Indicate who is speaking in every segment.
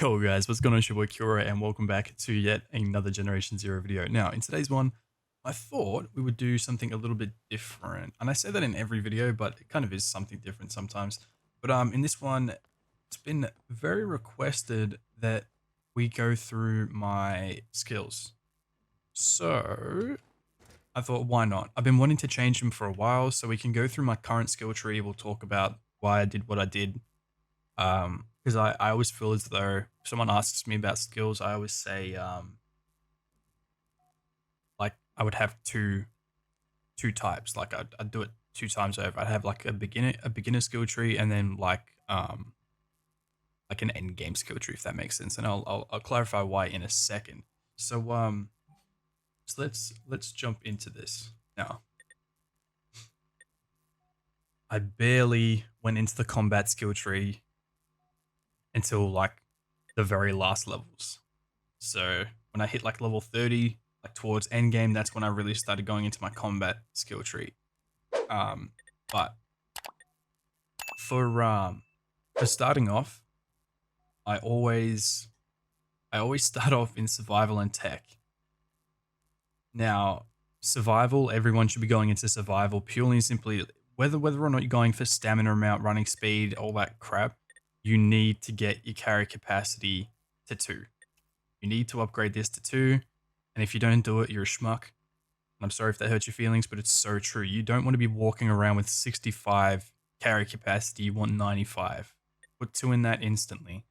Speaker 1: Yo guys, what's going on? It's your boy Kilroy and welcome back to yet another Generation Zero video. Now, in today's one, I thought we would do something a little bit different. And I say that in every video, but it kind of is something different sometimes. But in this one, it's been very requested that we go through my skills. So I thought, why not? I've been wanting to change them for a while, so we can go through my current skill tree. We'll talk about why I did what I did, because I always feel as though if someone asks me about skills, I always say like I would have two types. Like I'd do it two times over. I'd have like a beginner skill tree, and then like an end game skill tree, if that makes sense. And I'll clarify why in a second. So let's jump into this now. I barely went into the combat skill tree until like the very last levels. So when I hit like level 30, like towards end game, that's when I really started going into my combat skill tree. But for starting off, I always start off in survival and tech. Now, survival, everyone should be going into survival purely and simply whether or not you're going for stamina amount, running speed, all that crap, you need to get your carry capacity to 2. You need to upgrade this to 2, and if you don't do it, you're a schmuck. I'm sorry if that hurts your feelings, but it's so true. You don't want to be walking around with 65 carry capacity. You want 95. Put 2 in that instantly.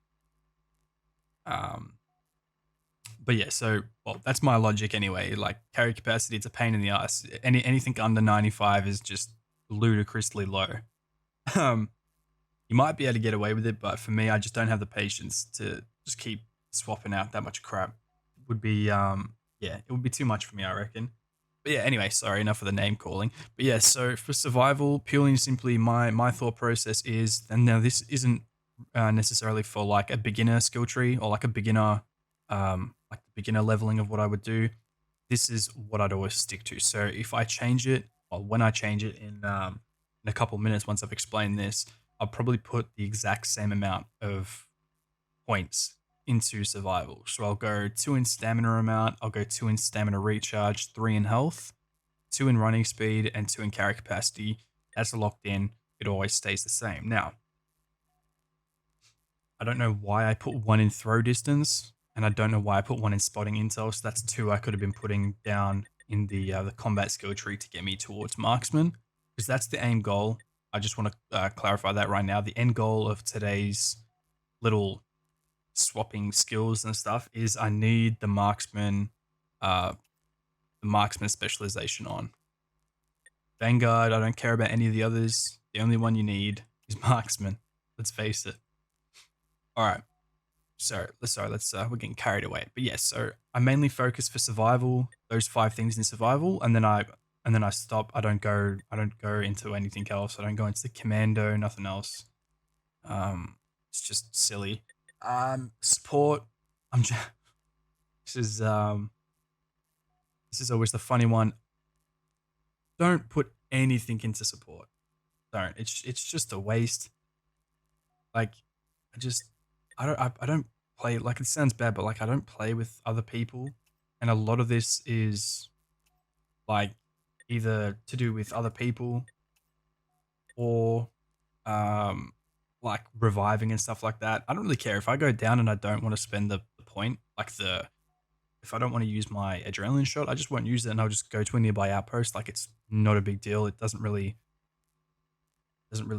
Speaker 1: But yeah, so well, that's my logic anyway. Like carry capacity, it's a pain in the ass. Anything under 95 is just ludicrously low. You might be able to get away with it, but for me, I just don't have the patience to just keep swapping out that much crap. It would be yeah, it would be too much for me, I reckon. But yeah, anyway, sorry, enough of the name calling. But yeah, so for survival, purely and simply, my thought process is, and now this isn't necessarily for like a beginner skill tree or like a beginner, like the beginner leveling of what I would do. This is what I'd always stick to. So if I change it, or when I change it in a couple minutes, once I've explained this, I'll probably put the exact same amount of points into survival. So I'll go 2 in stamina amount, I'll go 2 in stamina recharge, 3 in health, 2 in running speed, and 2 in carry capacity. That's locked in. It always stays the same. Now, I don't know why I put 1 in throw distance, and I don't know why I put 1 in spotting intel. So that's 2 I could have been putting down in the combat skill tree to get me towards marksman, because that's the aim goal. I just want to clarify that right now. The end goal of today's little swapping skills and stuff is I need the marksman specialization on. Vanguard, I don't care about any of the others. The only one you need is marksman. Let's face it. All right. Let's we're getting carried away. But yes, so I mainly focus for survival, those 5 things in survival, and then I stop. I don't go into anything else. I don't go into the commando, nothing else. It's just silly. Support. I'm just this is always the funny one. Don't put anything into support. Don't. It's just a waste. Like I don't play, like, it sounds bad, but like I don't play with other people, and a lot of this is like either to do with other people or like reviving and stuff like that. I don't really care if I go down and I don't want to spend the point, like if I don't want to use my adrenaline shot, I just won't use it and I'll just go to a nearby outpost. Like it's not a big deal. It doesn't really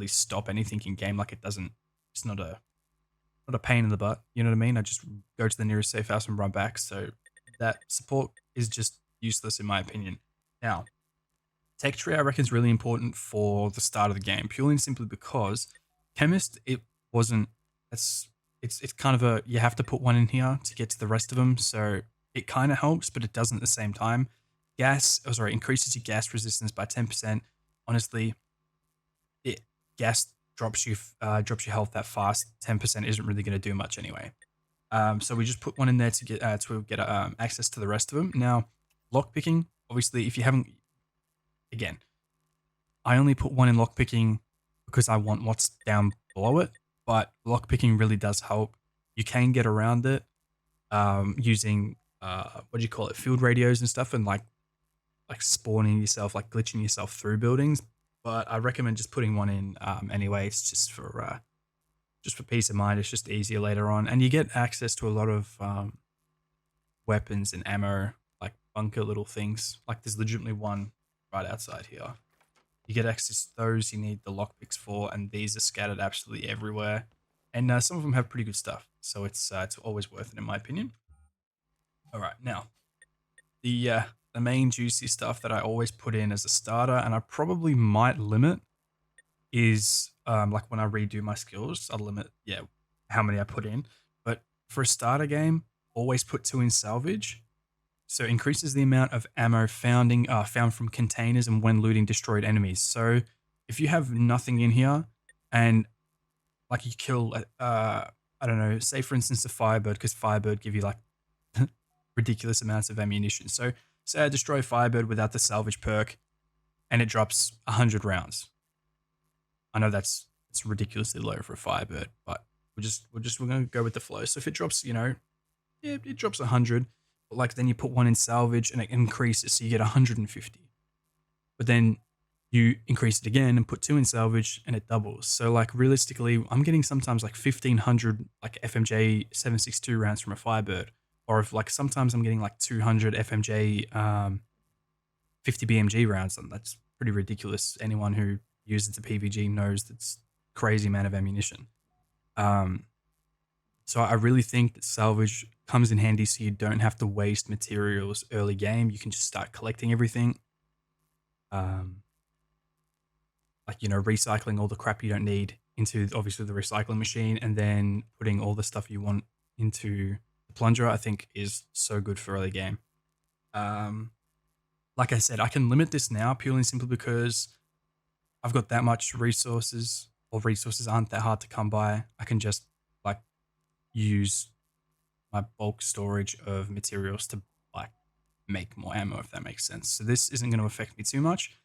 Speaker 1: stop anything in game. Like it's not a pain in the butt. You know what I mean? I just go to the nearest safe house and run back. So that support is just useless in my opinion. Now, tech tree I reckon is really important for the start of the game, purely and simply because chemist, it wasn't. It's kind of a, you have to put 1 in here to get to the rest of them. So it kind of helps, but it doesn't at the same time. Increases your gas resistance by 10%. Honestly, gas drops your health that fast. 10% isn't really going to do much anyway. So we just put 1 in there to get access to the rest of them. Now, lockpicking, obviously, if you haven't, again, I only put 1 in lockpicking because I want what's down below it, but lockpicking really does help. you can get around it using what do you call it, field radios and stuff, and like spawning yourself, like glitching yourself through buildings. But I recommend just putting one in anyway. It's just for peace of mind. It's just easier later on, and you get access to a lot of weapons and ammo, like bunker little things. Like there's legitimately one right outside here. You get access to those you need the lockpicks for, and these are scattered absolutely everywhere. And some of them have pretty good stuff, so it's always worth it in my opinion. All right, now the main juicy stuff that I always put in as a starter, and I probably might limit, is like when I redo my skills, I'll limit how many I put in. But for a starter game, always put 2 in salvage. So increases the amount of ammo found from containers and when looting destroyed enemies. So if you have nothing in here and like you kill I don't know, say for instance a Firebird, because Firebird give you like ridiculous amounts of ammunition. So say I destroy Firebird without the salvage perk and it drops 100 rounds. I know it's ridiculously low for a Firebird, but we're gonna go with the flow. So if it drops, it drops 100, but like then you put 1 in salvage and it increases, so you get 150. But then you increase it again and put 2 in salvage and it doubles. So like realistically, I'm getting sometimes like 1500 like FMJ 762 rounds from a Firebird, or if like sometimes I'm getting like 200 FMJ 50 BMG rounds, and that's pretty ridiculous. Anyone who uses the PVG knows that's crazy amount of ammunition. So I really think that salvage comes in handy, so you don't have to waste materials early game. You can just start collecting everything. Like, recycling all the crap you don't need into obviously the recycling machine, and then putting all the stuff you want into the plunger, I think is so good for early game. Like I said, I can limit this now purely and simply because I've got that much resources, or resources aren't that hard to come by. I can just like use my bulk storage of materials to like make more ammo, if that makes sense. So this isn't going to affect me too much.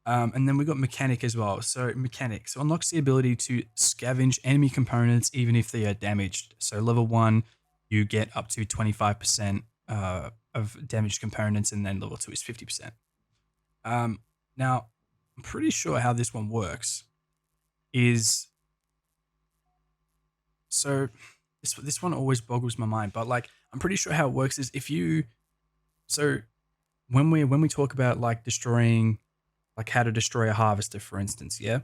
Speaker 1: And then we got mechanic as well. So mechanic, so unlocks the ability to scavenge enemy components even if they are damaged. So level 1, you get up to 25% of damaged components, and then level 2 is 50%. Now, I'm pretty sure how this one works is, so this one always boggles my mind, but like I'm pretty sure how it works is so when we talk about like destroying, like how to destroy a harvester, for instance, yeah,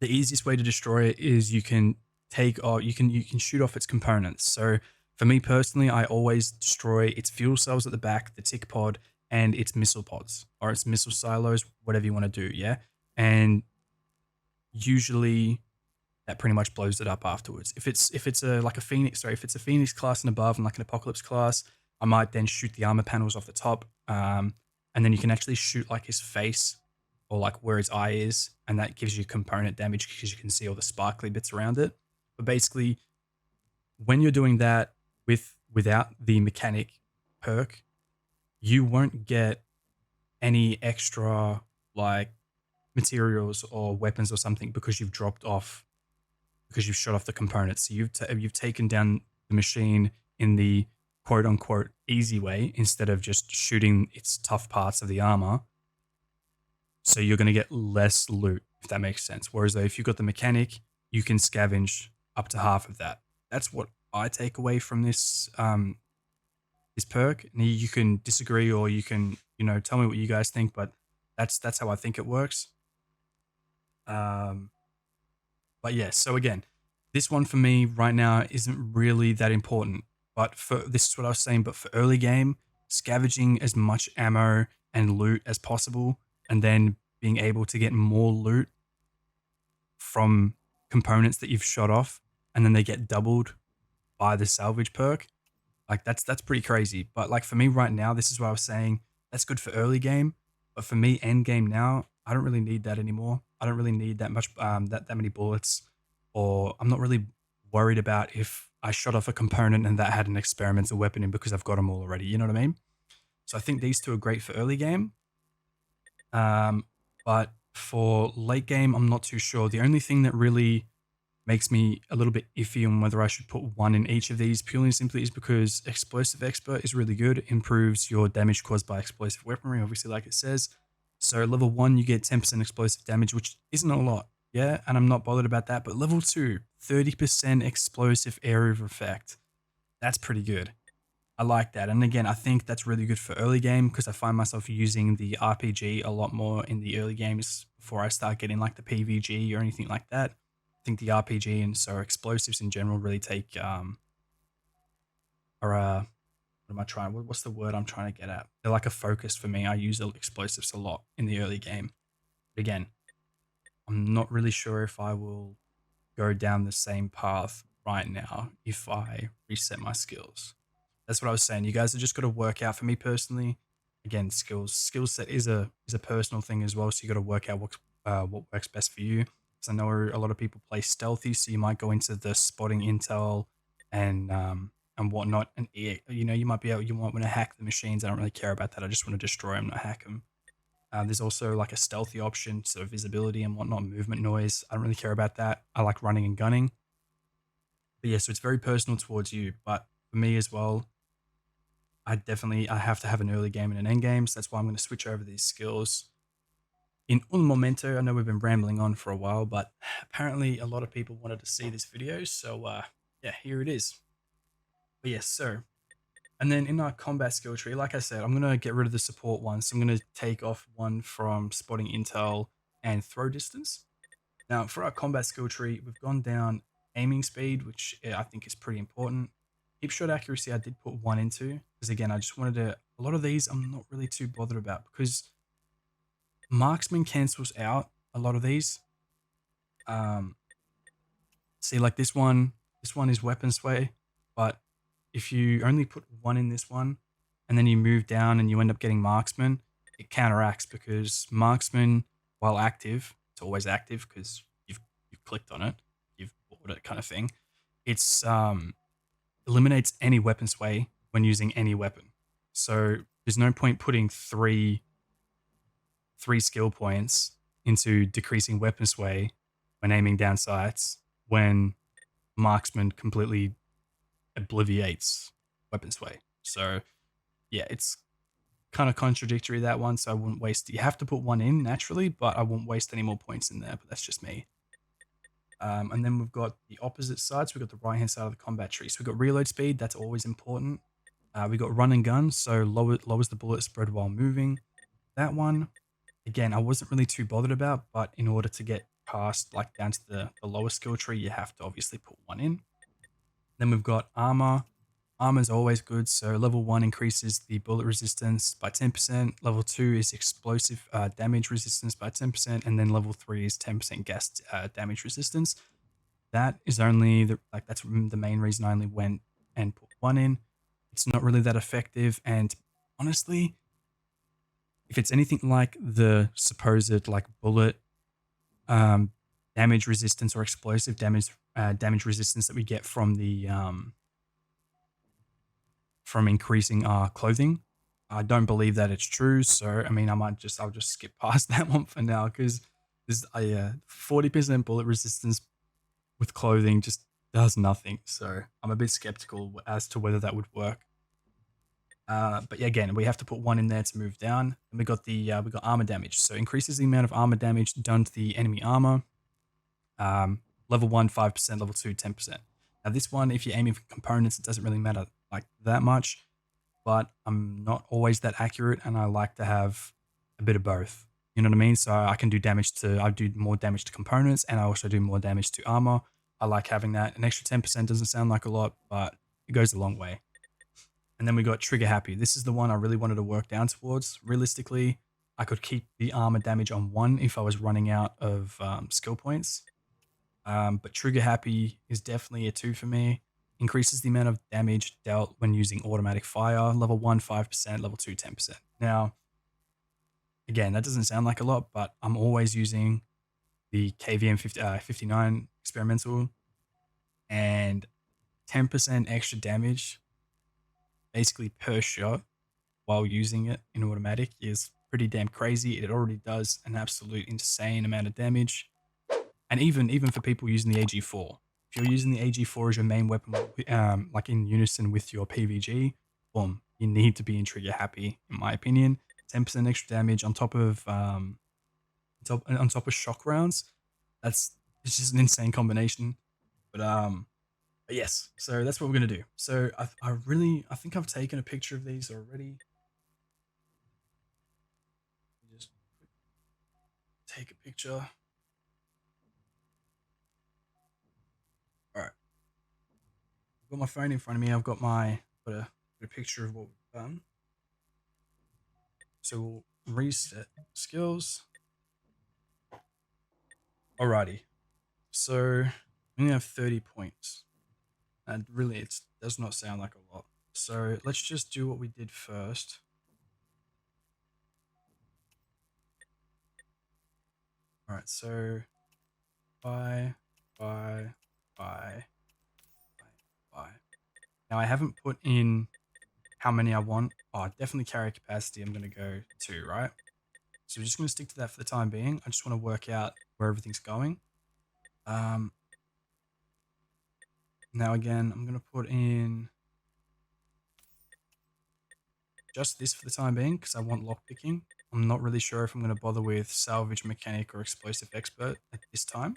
Speaker 1: the easiest way to destroy it is you can shoot off its components. So for me personally, I always destroy its fuel cells at the back, the tick pod, and its missile pods, or its missile silos, whatever you want to do, yeah. And usually that pretty much blows it up afterwards. If it's a Phoenix class and above, and like an Apocalypse class, I might then shoot the armor panels off the top, and then you can actually shoot like his face or like where his eye is, and that gives you component damage because you can see all the sparkly bits around it. But basically, when you're doing that without the mechanic perk, you won't get any extra like materials or weapons or something because you've shot off the components. So you've taken down the machine in the quote unquote easy way instead of just shooting its tough parts of the armor. So you're going to get less loot, if that makes sense. Whereas though if you've got the mechanic, you can scavenge up to half of that. That's what I take away from this this perk. And you can disagree, or you can tell me what you guys think, but that's how I think it works. But yeah, so again, this one for me right now isn't really that important. But this is what I was saying, but for early game, scavenging as much ammo and loot as possible, and then being able to get more loot from components that you've shot off, and then they get doubled by the salvage perk. Like that's pretty crazy. But like for me right now, this is what I was saying. That's good for early game, but for me end game now, I don't really need that anymore. I don't really need that much that many bullets, or I'm not really worried about if I shot off a component and that had an experimental weapon in, because I've got them all already. You know what I mean? So I think these two are great for early game. But for late game, I'm not too sure. The only thing that really makes me a little bit iffy on whether I should put one in each of these, purely and simply is because Explosive Expert is really good. It improves your damage caused by explosive weaponry, obviously, like it says. So level 1, you get 10% explosive damage, which isn't a lot, yeah, and I'm not bothered about that. But level 2, 30% explosive area of effect. That's pretty good. I like that. And again, I think that's really good for early game because I find myself using the RPG a lot more in the early games before I start getting like the PvG or anything like that. I think the RPG and so explosives in general really take or what am I trying? What's the word I'm trying to get at? They're like a focus for me. I use explosives a lot in the early game. But again, I'm not really sure if I will go down the same path right now if I reset my skills. That's what I was saying. You guys are just got to work out. For me personally, again, skill set is a personal thing as well. So you got to work out what works best for you. Because I know a lot of people play stealthy, so you might go into the spotting intel and whatnot. And you know, you might want to hack the machines. I don't really care about that. I just want to destroy them, not hack them. There's also like a stealthy option, so visibility and whatnot, movement noise. I don't really care about that. I like running and gunning. But yeah, so it's very personal towards you. But for me as well, I have to have an early game and an end game. So that's why I'm going to switch over these skills. In un momento, I know we've been rambling on for a while, but apparently a lot of people wanted to see this video. So yeah, here it is. But yes, so and then in our combat skill tree, like I said, I'm going to get rid of the support one. So I'm going to take off one from spotting intel and throw distance. Now, for our combat skill tree, we've gone down aiming speed, which I think is pretty important. Hip shot accuracy, I did put one into, because again, I just wanted to, a lot of these I'm not really too bothered about, because marksman cancels out a lot of these. See, like this one is weapon sway, but if you only put one in this one, and then you move down and you end up getting marksman, it counteracts, because marksman, while active, it's always active because you've clicked on it, you've bought it, kind of thing. It's eliminates any weapon sway when using any weapon. So there's no point putting three skill points into decreasing weapon sway when aiming down sights when marksman completely obliviates weapon sway. So yeah, it's kind of contradictory, that one. So I wouldn't waste. You have to put one in naturally, but I won't waste any more points in there. But that's just me. And then we've got the opposite side. So we've got the right hand side of the combat tree. So we've got reload speed. That's always important. We got run and gun. So lowers the bullet spread while moving. That one, again, I wasn't really too bothered about. But in order to get past, like down to the lower skill tree, you have to obviously put one in. Then we've got armor. Armor is always good. So level 1 increases the bullet resistance by 10%. Level 2 is explosive damage resistance by 10%. And then level 3 is 10% gas damage resistance. That is only, that's the main reason I only went and put one in. It's not really that effective. And honestly, if it's anything like the supposed like bullet damage resistance or explosive damage resistance that we get from the from increasing our clothing, I don't believe that it's true. So I mean, I'll just skip past that one for now, because there's a 40% bullet resistance with clothing just does nothing. So I'm a bit skeptical as to whether that would work. But yeah, again, we have to put one in there to move down. And we got armor damage. So increases the amount of armor damage done to the enemy armor. Level 1, 5%, level 2, 10%. Now this one, if you're aiming for components, it doesn't really matter like that much, but I'm not always that accurate, and I like to have a bit of both. You know what I mean? So I do more damage to components, and I also do more damage to armor. I like having that. An extra 10% doesn't sound like a lot, but it goes a long way. And then we got trigger happy. This is the one I really wanted to work down towards. Realistically, I could keep the armor damage on 1 if I was running out of skill points. But trigger happy is definitely a 2 for me. Increases the amount of damage dealt when using automatic fire. Level 1, 5%, level 2, 10%. Now, again, that doesn't sound like a lot, but I'm always using the KVM 59 experimental, and 10% extra damage basically per shot while using it in automatic is pretty damn crazy. It already does an absolute insane amount of damage. And even for people using the AG4, if you're using the AG4 as your main weapon, like in unison with your PVG, boom, you need to be in trigger happy, in my opinion. 10% extra damage on top of on top of shock rounds. It's just an insane combination. But yes, so that's what we're gonna do. So I think I've taken a picture of these already. Just take a picture. All right, I've got my phone in front of me. I've got a picture of what we've done. So we'll reset skills. Alrighty. So we only have 30 points. And really it does not sound like a lot. So let's just do what we did first. Alright, so buy. Now I haven't put in how many I want. Oh, definitely carry capacity. I'm gonna go 2, right? So we're just gonna stick to that for the time being. I just want to work out where everything's going. Now again, I'm gonna put in just this for the time being because I want lockpicking. I'm not really sure if I'm gonna bother with salvage, mechanic, or explosive expert at this time.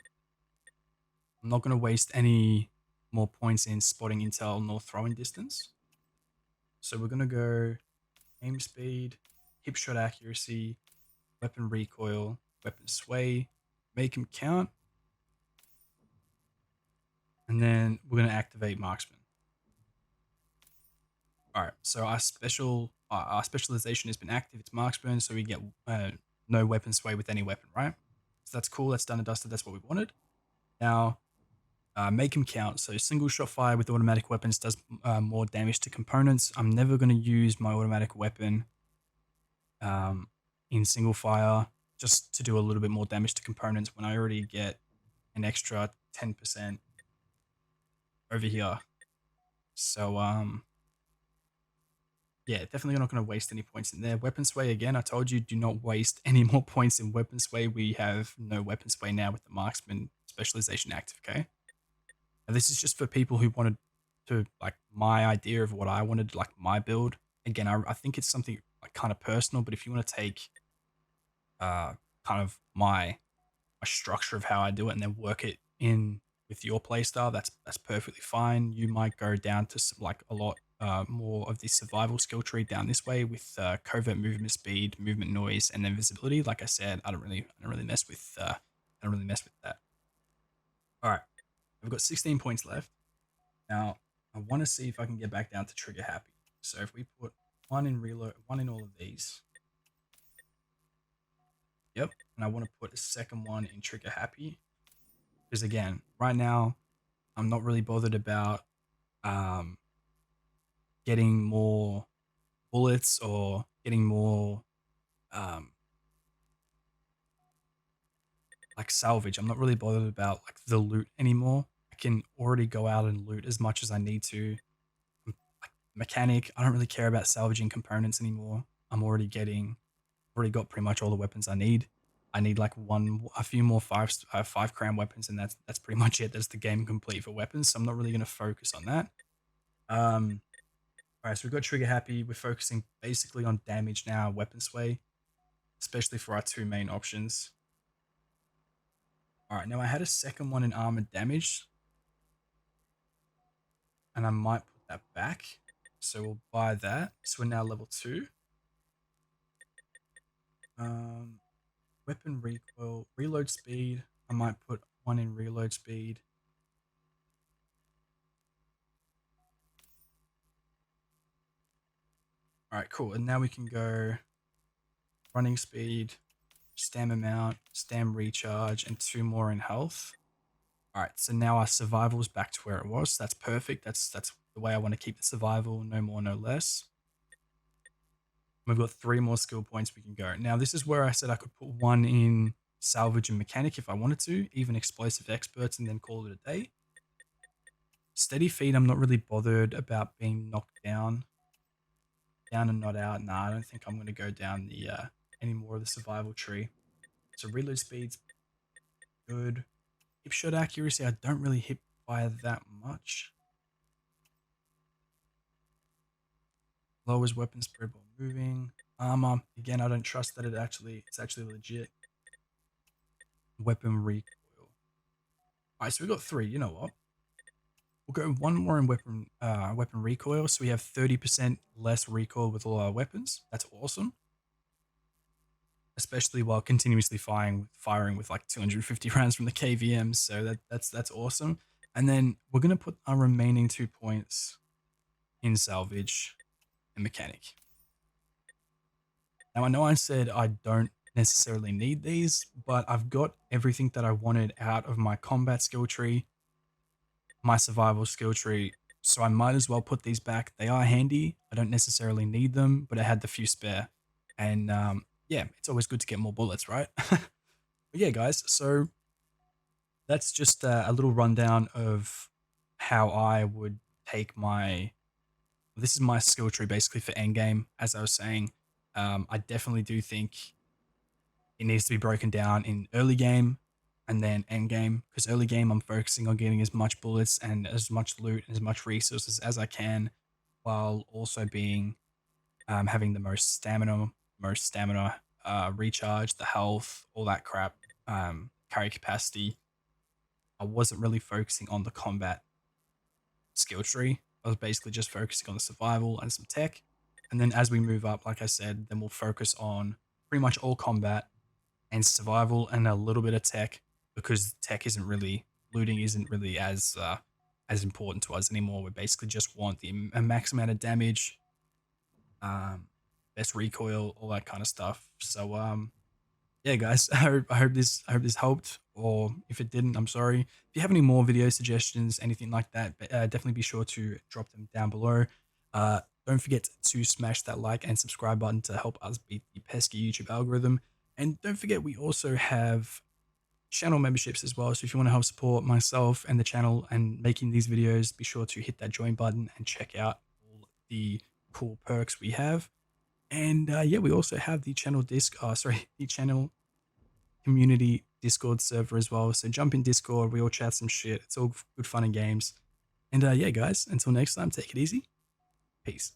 Speaker 1: I'm not gonna waste any more points in spotting intel nor throwing distance. So we're gonna go aim speed, hip shot accuracy, weapon recoil, weapon sway, make him count, and then we're going to activate marksman. All right, so our specialization has been active. It's marksman, so we get no weapon sway with any weapon, right? So that's cool. That's done and dusted. That's what we wanted. Now, make him count. So single shot fire with automatic weapons does more damage to components. I'm never going to use my automatic weapon in single fire just to do a little bit more damage to components when I already get an extra 10% over here. So yeah, definitely not going to waste any points in there. Weapon sway again, I told you do not waste any more points in weapon sway. We have no weapon sway now with the marksman specialization active, okay? And this is just for people who wanted to, like, my idea of what I wanted, like my build. Again, I think it's something like kind of personal, but if you want to take kind of my structure of how I do it and then work it in with your playstyle, that's perfectly fine. You might go down to some, like a lot more of the survival skill tree down this way with covert movement speed, movement noise, and then visibility. Like I said, I don't really mess with that. All right, we've got 16 points left. Now I want to see if I can get back down to trigger happy. So if we put one in reload, one in all of these. Yep, and I want to put a second one in trigger happy. Because again, right now, I'm not really bothered about getting more bullets or getting more like salvage. I'm not really bothered about like the loot anymore. I can already go out and loot as much as I need to. Like mechanic, I don't really care about salvaging components anymore. Already got pretty much all the weapons I need. I need like a few more 5 crown weapons, and that's pretty much it. That's the game complete for weapons. So I'm not really going to focus on that. All right, so we've got trigger happy. We're focusing basically on damage now, weapon sway, especially for our 2 main options. All right, now I had a second one in armored damage, and I might put that back. So we'll buy that. So we're now level 2. Weapon recoil, reload speed. I might put 1 in reload speed. All right, cool. And now we can go running speed, stam amount, stam recharge, and 2 more in health. All right, so now our survival is back to where it was. That's perfect. That's the way I want to keep the survival, no more, no less. We've got 3 more skill points we can go. Now, this is where I said I could put 1 in salvage and mechanic if I wanted to, even explosive experts, and then call it a day. Steady feet, I'm not really bothered about being knocked down. Down and not out. Nah, I don't think I'm going to go down the any more of the survival tree. So reload speed's good. Hip shot accuracy, I don't really hip fire that much. Lowers weapon spread while moving. Armor, again, I don't trust that it's actually legit. Weapon recoil. Alright, so we got 3. You know what? We'll go one more in weapon recoil. So we have 30% less recoil with all our weapons. That's awesome. Especially while continuously firing with like 250 rounds from the KVM. So that's awesome. And then we're gonna put our remaining 2 points in salvage and mechanic. Now I know I said I don't necessarily need these, but I've got everything that I wanted out of my combat skill tree, my survival skill tree, so I might as well put these back. They are handy. I don't necessarily need them, but I had the few spare. And yeah, it's always good to get more bullets, right? But yeah, guys, so that's just a little rundown of how I would take my... This is my skill tree basically for endgame, as I was saying. I definitely do think it needs to be broken down in early game and then end game, because early game I'm focusing on getting as much bullets and as much loot and as much resources as I can, while also being having the most stamina recharge, the health, all that crap, carry capacity. I wasn't really focusing on the combat skill tree. I was basically just focusing on the survival and some tech. And then as we move up, like I said, then we'll focus on pretty much all combat and survival and a little bit of tech, because tech isn't really... looting isn't really as important to us anymore. We basically just want a max amount of damage, best recoil, all that kind of stuff. So yeah, guys, I hope this helped, or if it didn't, I'm sorry. If you have any more video suggestions, anything like that, definitely be sure to drop them down below. Don't forget to smash that like and subscribe button to help us beat the pesky YouTube algorithm. And don't forget, we also have channel memberships as well. So if you want to help support myself and the channel and making these videos, be sure to hit that join button and check out all the cool perks we have. And yeah, we also have the the channel community Discord server as well. So jump in Discord, we all chat some shit. It's all good fun and games. And yeah, guys, until next time, take it easy. Peace.